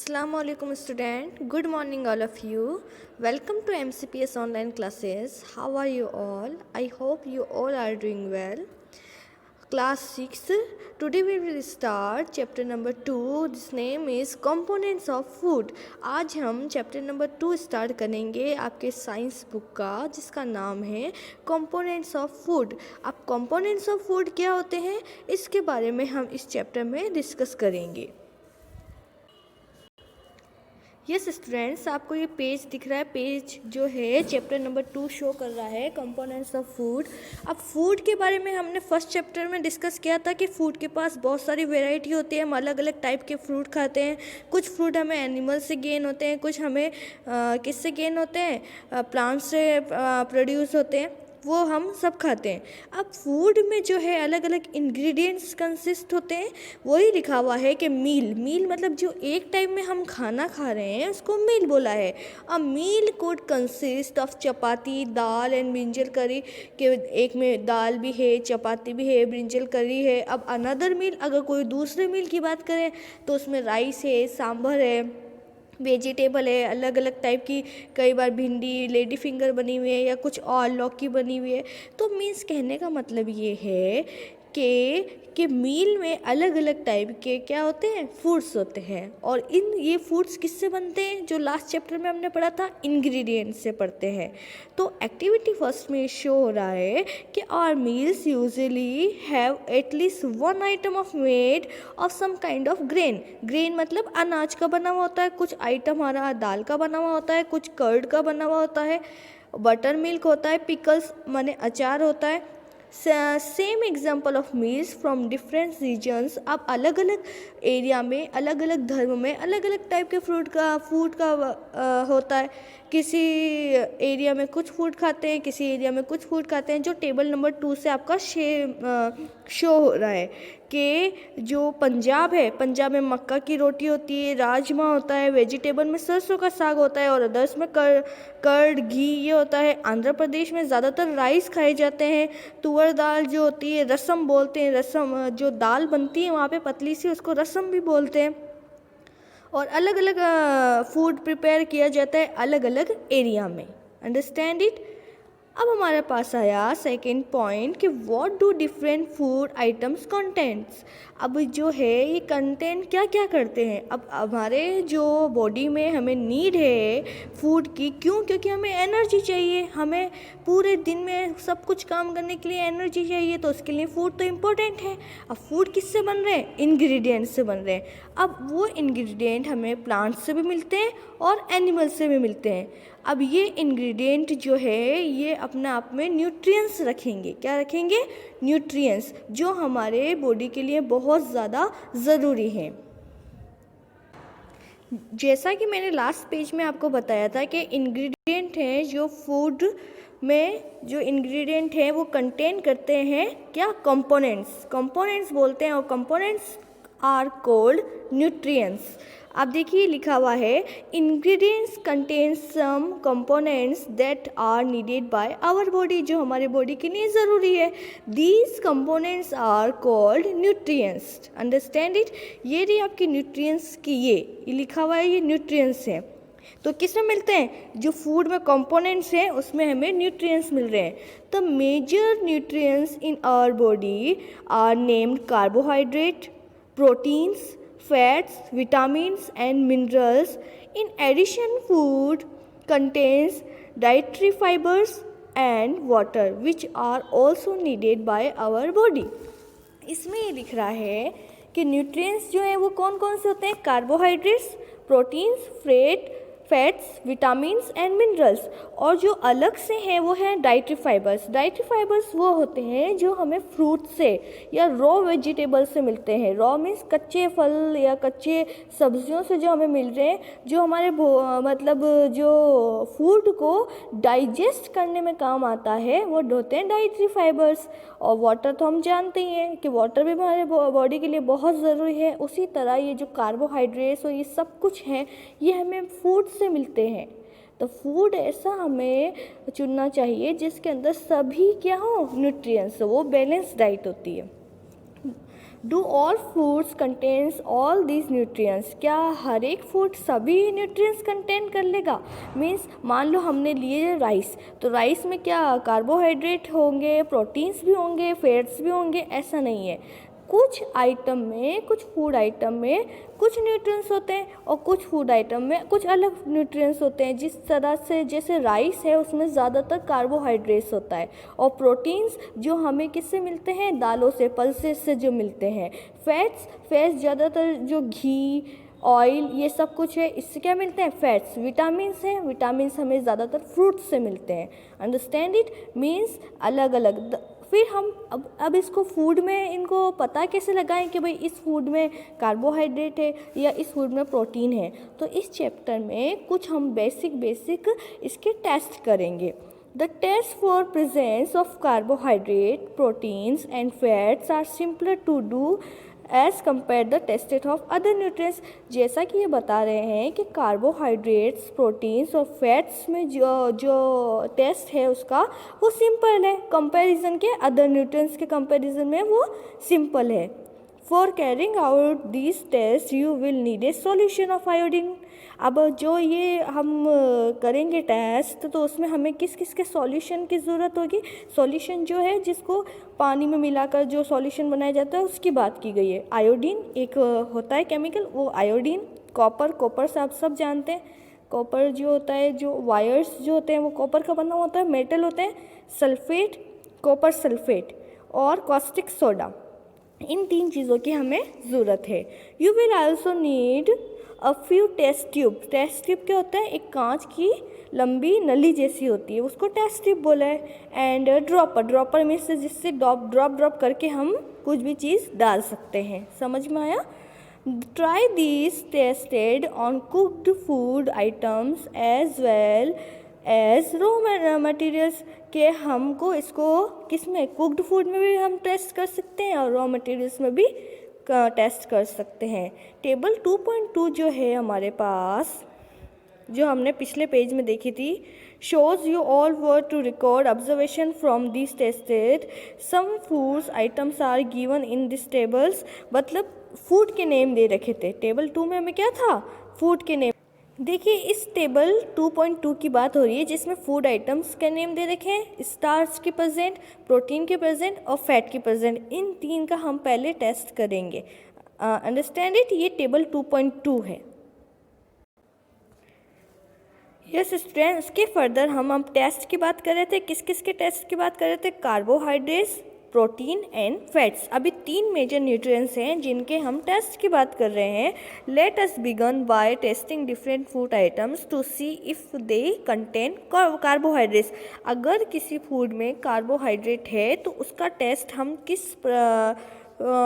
Assalamu alaikum student. Good morning all of you. Welcome to MCPS online classes. How are you all? I hope you all are doing well. Class 6. Today we will start chapter number 2. This name is Components of Food. आज हम chapter number 2 start करेंगे आपके science book का, जिसका नाम है Components of Food. अब Components of Food क्या होते हैं, इसके बारे में हम इस चैप्टर में डिस्कस करेंगे. यस स्टूडेंट्स, आपको ये पेज दिख रहा है. पेज जो है चैप्टर नंबर 2 शो कर रहा है कंपोनेंट्स ऑफ फूड. अब फूड के बारे में हमने फर्स्ट चैप्टर में डिस्कस किया था कि फूड के पास बहुत सारी वैरायटी होती है. हम अलग अलग टाइप के फ्रूट खाते हैं. कुछ फ्रूट हमें एनिमल से गेन होते हैं, कुछ हमें किससे गेन होते हैं, प्लांट से प्रोड्यूस होते हैं, वो हम सब खाते हैं. अब फूड में जो है अलग अलग इंग्रेडिएंट्स कंसिस्ट होते हैं. वही लिखा हुआ है कि मील मतलब जो एक टाइम में हम खाना खा रहे हैं उसको मील बोला है. A meal could consist of chapati, dal and brinjal curry. के एक में दाल भी है, चपाती भी है, ब्रिंजल करी है. अब अनदर मील, अगर कोई दूसरे मील की बात करें तो उसमें राइस है, सांभर है, वेजिटेबल है, अलग अलग टाइप की, कई बार भिंडी, लेडी फिंगर बनी हुई है या कुछ और लौकी बनी हुई है. तो मीन्स कहने का मतलब ये है कि मील में अलग अलग टाइप के क्या होते हैं, फूड्स होते हैं. और ये फूड्स किससे बनते हैं, जो लास्ट चैप्टर में हमने पढ़ा था, इंग्रेडिएंट्स से पढ़ते हैं. तो एक्टिविटी फर्स्ट में शो हो रहा है कि our meals usually have at least one item of made of some kind of grain मतलब अनाज का बना हुआ होता है. कुछ आइटम हमारा दाल का बना हुआ होता है, कुछ कर्ड का बना हुआ होता है, बटर मिल्क होता है, पिकल्स माने अचार होता है. Same example of meals from different regions. अब अलग अलग एरिया में, अलग अलग धर्म में अलग अलग टाइप के फूड का होता है. किसी एरिया में कुछ फूड खाते हैं, किसी एरिया में कुछ फूड खाते हैं. जो टेबल नंबर 2 से आपका शो हो रहा है कि जो पंजाब है, पंजाब में मक्का की रोटी होती है, राजमा होता है, वेजिटेबल में सरसों का साग होता है और अदर्स में कर्ड घी ये होता है. आंध्र प्रदेश में ज़्यादातर राइस खाए जाते हैं. तुअर दाल जो होती है रसम बोलते हैं. रसम जो दाल बनती है वहाँ पे पतली सी, उसको रसम भी बोलते हैं. और अलग अलग फूड प्रिपेयर किया जाता है अलग अलग एरिया में. Understand it. अब हमारे पास आया सेकेंड पॉइंट कि what do different food items contents. अब जो है ये कंटेंट क्या क्या करते हैं. अब हमारे जो बॉडी में हमें नीड है फूड की, क्यों, क्योंकि हमें एनर्जी चाहिए. हमें पूरे दिन में सब कुछ काम करने के लिए एनर्जी चाहिए, तो उसके लिए फूड तो इम्पोर्टेंट है. अब फूड किससे बन रहे हैं, इंग्रेडिएंट्स से बन रहे हैं. अब वो इंग्रेडिएंट हमें प्लांट से भी मिलते हैं और एनिमल से भी मिलते हैं. अब ये इंग्रेडिएंट जो है ये अपने आप में न्यूट्रिएंट्स रखेंगे. क्या रखेंगे, न्यूट्रिएंट्स, जो हमारे बॉडी के लिए बहुत ज़्यादा ज़रूरी हैं. जैसा कि मैंने लास्ट पेज में आपको बताया था कि इंग्रेडिएंट हैं जो फूड में जो इंग्रेडिएंट हैं वो कंटेन करते हैं क्या, कंपोनेंट्स बोलते हैं. और कंपोनेंट्स आर कोल्ड न्यूट्रिएंट्स. आप देखिए लिखा हुआ है ingredients contain some components that are needed by our body, जो हमारे बॉडी के लिए ज़रूरी है. These components are called nutrients. Understand it. ये रही आपकी न्यूट्रिएंट्स की, ये लिखा हुआ है, ये न्यूट्रिएंट्स है. तो किस में मिलते हैं, जो फूड में कंपोनेंट्स हैं उसमें हमें न्यूट्रिएंट्स मिल रहे हैं. The major nutrients in our body are named carbohydrate, proteins, fats, vitamins and minerals. In addition, food contains dietary fibers and water which are also needed by our body. इसमें ये लिख रहा है कि न्यूट्रिएंट्स जो हैं वो कौन कौन से होते हैं, carbohydrates, proteins, fats, vitamins and minerals. और जो अलग से हैं वो हैं डाइटरी फाइबर्स. डाइटरी फाइबर्स वो होते हैं जो हमें फ्रूट से या रॉ वेजिटेबल से मिलते हैं. रॉ मीन्स कच्चे फल या कच्चे सब्जियों से जो हमें मिल रहे हैं, जो हमारे मतलब जो फूड को डाइजेस्ट करने में काम आता है, वो होते हैं डाइटरी फाइबर्स. और वाटर तो हम जानते ही हैं कि वाटर भी हमारे बॉडी के लिए बहुत ज़रूरी है. उसी तरह ये जो कार्बोहाइड्रेट्स और ये सब कुछ हैं ये हमें फूड से मिलते हैं. तो फूड ऐसा हमें चुनना चाहिए जिसके अंदर सभी क्या हो, न्यूट्रिएंट्स, वो बैलेंस डाइट होती है. Do all foods contains all these nutrients, क्या हर एक फूड सभी न्यूट्रिएंट्स कंटेन कर लेगा? मीन्स मान लो हमने लिए राइस, तो राइस में क्या कार्बोहाइड्रेट होंगे, प्रोटीन्स भी होंगे, फैट्स भी होंगे? ऐसा नहीं है। कुछ आइटम में, कुछ फूड आइटम में कुछ न्यूट्रिएंट्स होते हैं और कुछ फूड आइटम में कुछ अलग न्यूट्रिएंट्स होते हैं। जिस तरह से जैसे राइस है उसमें ज़्यादातर कार्बोहाइड्रेट्स होता है, और प्रोटीन्स जो हमें किससे मिलते हैं? दालों से, पल्सेस से जो मिलते हैं। फैट्स ज़्यादातर जो घी, ऑयल, ये सब कुछ है, इससे क्या मिलते हैं? फैट्स। विटामिन्स हैं, विटामिन्स हमें ज़्यादातर फ्रूट्स से मिलते हैं। Understand it? मीन्स अलग अलग। फिर हम अब इसको फूड में इनको पता कैसे लगाएं कि भाई इस फूड में कार्बोहाइड्रेट है या इस फूड में प्रोटीन है? तो इस चैप्टर में कुछ हम बेसिक इसके टेस्ट करेंगे। The test for presence of carbohydrate, proteins and fats are simpler to do as compared the tested of other nutrients। जैसा कि ये बता रहे हैं कि कार्बोहाइड्रेट्स, प्रोटीन्स और फैट्स में जो टेस्ट है उसका वो सिंपल है, कंपैरिजन के अदर न्यूट्रिएंट्स के कंपैरिजन में वो सिंपल है। For carrying out this test you will need a solution of iodine. अब जो ये हम करेंगे टेस्ट, तो उसमें हमें किस किस के सॉल्यूशन की ज़रूरत होगी? सॉल्यूशन जो है जिसको पानी में मिलाकर जो सॉल्यूशन बनाया जाता है उसकी बात की गई है। आयोडीन एक होता है केमिकल, वो आयोडीन। कॉपर से आप सब जानते हैं, कॉपर जो होता है, जो वायर्स जो होते हैं वो कॉपर का बना होता है, मेटल होते हैं। सल्फेट, कॉपर सल्फेट और कॉस्टिक सोडा, इन 3 चीज़ों की हमें ज़रूरत है। You will also need a few test tube. Test tube क्या होता है? एक कांच की लंबी नली जैसी होती है, उसको टेस्ट ट्यूब बोला है। एंड ड्रॉपर में से जिससे ड्रॉप करके हम कुछ भी चीज़ डाल सकते हैं। समझ में आया? Try this tested on cooked food items as well as raw materials, के हमको इसको किस में? कुक्ड फूड में भी हम टेस्ट कर सकते हैं और रॉ मटेरियल्स में भी टेस्ट कर सकते हैं। टेबल 2.2 जो है हमारे पास, जो हमने पिछले पेज में देखी थी, shows you all were to record observation from these tested some foods items are given in this tables। मतलब फूड के नेम दे रखे थे। टेबल 2 में हमें क्या था? फूड के नेम। देखिए इस टेबल 2.2 की बात हो रही है जिसमें फूड आइटम्स के नेम दे रखे हैं, स्टार्च के प्रेजेंट, प्रोटीन के प्रेजेंट और फैट के प्रेजेंट। इन 3 का हम पहले टेस्ट करेंगे। Understand it? ये टेबल 2.2 है। यस स्टूडेंट्स, उसके फर्दर हम टेस्ट की बात कर रहे थे। किस किस के टेस्ट की बात कर रहे थे? Carbohydrates, protein and fats. अभी 3 मेजर न्यूट्रिएंट्स हैं जिनके हम टेस्ट की बात कर रहे हैं। Let us begin by testing different food items to see if they contain carbohydrates. अगर किसी फूड में कार्बोहाइड्रेट है तो उसका टेस्ट हम किस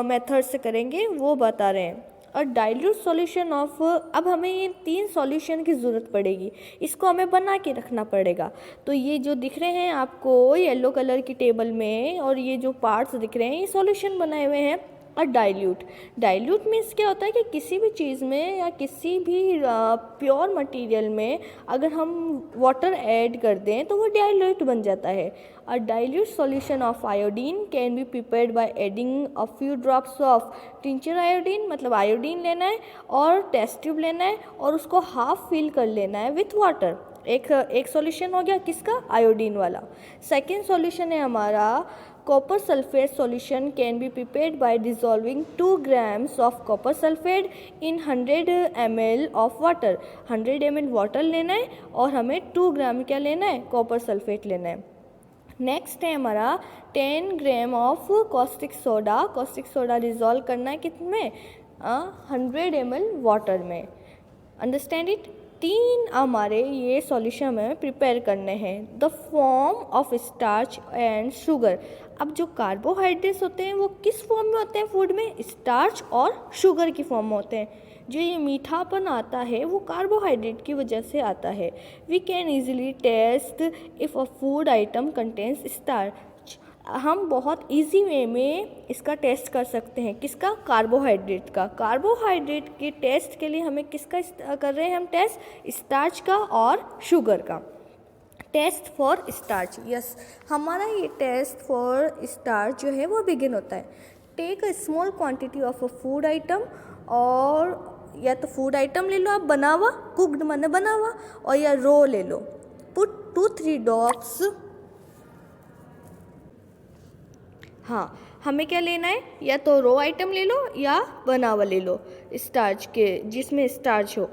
मेथड से करेंगे वो बता रहे हैं। और डाइल्यूट सॉल्यूशन ऑफ, अब हमें ये 3 सॉल्यूशन की ज़रूरत पड़ेगी, इसको हमें बना के रखना पड़ेगा। तो ये जो दिख रहे हैं आपको येलो कलर की टेबल में, और ये जो पार्ट्स दिख रहे हैं ये सॉल्यूशन बनाए हुए हैं। और डाइल्यूट मीन्स क्या होता है कि किसी भी चीज़ में या किसी भी प्योर मटेरियल में अगर हम वाटर ऐड कर दें तो वो डाइल्यूट बन जाता है। अ dilute solution of iodine can be prepared by adding a few drops of tincture iodine. मतलब आयोडीन लेना है और टेस्ट ट्यूब लेना है और उसको हाफ फिल कर लेना है विथ वाटर। एक सॉल्यूशन हो गया किसका? आयोडीन वाला। सेकेंड सॉल्यूशन है हमारा copper sulfate solution can be prepared by dissolving 2 grams of copper sulfate in 100 ml of water। 100 ml water लेना है और हमें 2 ग्राम क्या लेना है? कॉपर सल्फेट लेना है। नेक्स्ट है हमारा 10 gram of caustic soda dissolve करना है कितने? 100 ml वाटर में। Understand it? 3 हमारे ये सॉल्यूशन हमें प्रिपेयर करने हैं। The form of starch and sugar. अब जो कार्बोहाइड्रेट्स होते हैं वो किस फॉर्म में होते हैं फूड में? स्टार्च और शुगर की फॉर्म में होते हैं। जो ये मीठापन आता है वो कार्बोहाइड्रेट की वजह से आता है। We can easily test if a food item contains starch. हम बहुत इजी वे में इसका टेस्ट कर सकते हैं। किसका? कार्बोहाइड्रेट का। कार्बोहाइड्रेट के टेस्ट के लिए हमें किसका कर रहे हैं हम टेस्ट? स्टार्च का और शुगर का। Test for starch. यस, हमारा ये टेस्ट फॉर स्टार्च जो है वो बिगिन होता है। Take a small quantity of a food item, और या तो फूड आइटम ले लो आप बना हुआ, कुकड माने बना हुआ, और या रो ले लो। पुट 2-3 ड्रॉप्स, हाँ हमें क्या लेना है, या तो रो आइटम ले लो या बना हुआ ले लो स्टार्च के, जिसमें स्टार्च हो।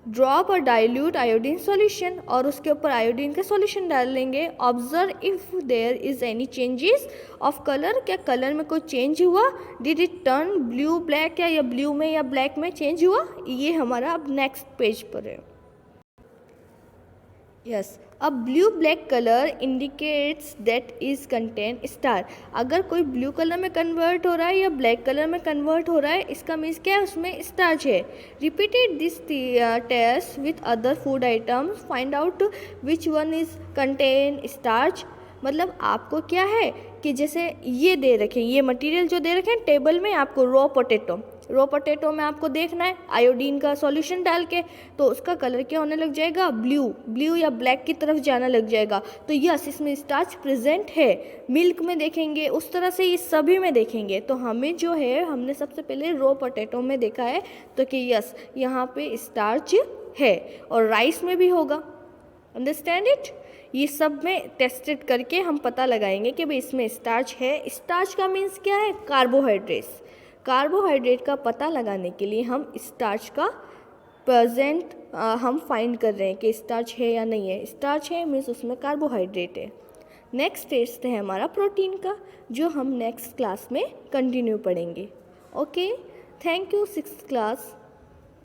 ड्रॉप और डाइल्यूट आयोडीन सॉल्यूशन, और उसके ऊपर आयोडीन का सॉल्यूशन डाल लेंगे। Observe if there is any changes of colour, क्या कलर में कोई चेंज हुआ, did it turn blue black, या ब्लू में या ब्लैक में चेंज हुआ। ये हमारा अब नेक्स्ट पेज पर है। यस, अब blue black colour indicates that is contain star. अगर कोई ब्लू कलर में कन्वर्ट हो रहा है या ब्लैक कलर में कन्वर्ट हो रहा है, इसका मीन्स क्या है, उसमें स्टार्च है। Repeated this test with other food items, find out which one is contain starch. मतलब आपको क्या है कि जैसे ये दे रखे, ये मटेरियल जो दे रखे हैं टेबल में, आपको रो पोटैटो में आपको देखना है आयोडीन का सॉल्यूशन डाल के, तो उसका कलर क्या होने लग जाएगा, ब्लू या ब्लैक की तरफ जाना लग जाएगा। तो यस, इसमें स्टार्च प्रेजेंट है। मिल्क में देखेंगे उस तरह से, ये सभी में देखेंगे। तो हमें जो है, हमने सबसे पहले रो पोटैटो में देखा है तो कि यस यहाँ पे स्टार्च है, और राइस में भी होगा। Understand it. ये सब में टेस्टेड करके हम पता लगाएंगे कि भाई इसमें स्टार्च है। स्टार्च का मीन्स क्या है, कार्बोहाइड्रेट्स। कार्बोहाइड्रेट का पता लगाने के लिए हम स्टार्च का प्रेजेंट हम फाइंड कर रहे हैं कि स्टार्च है या नहीं है। स्टार्च है मीन्स उसमें कार्बोहाइड्रेट है। नेक्स्ट टेस्ट है हमारा प्रोटीन का, जो हम नेक्स्ट क्लास में कंटिन्यू पढ़ेंगे। Okay, thank you 6th class.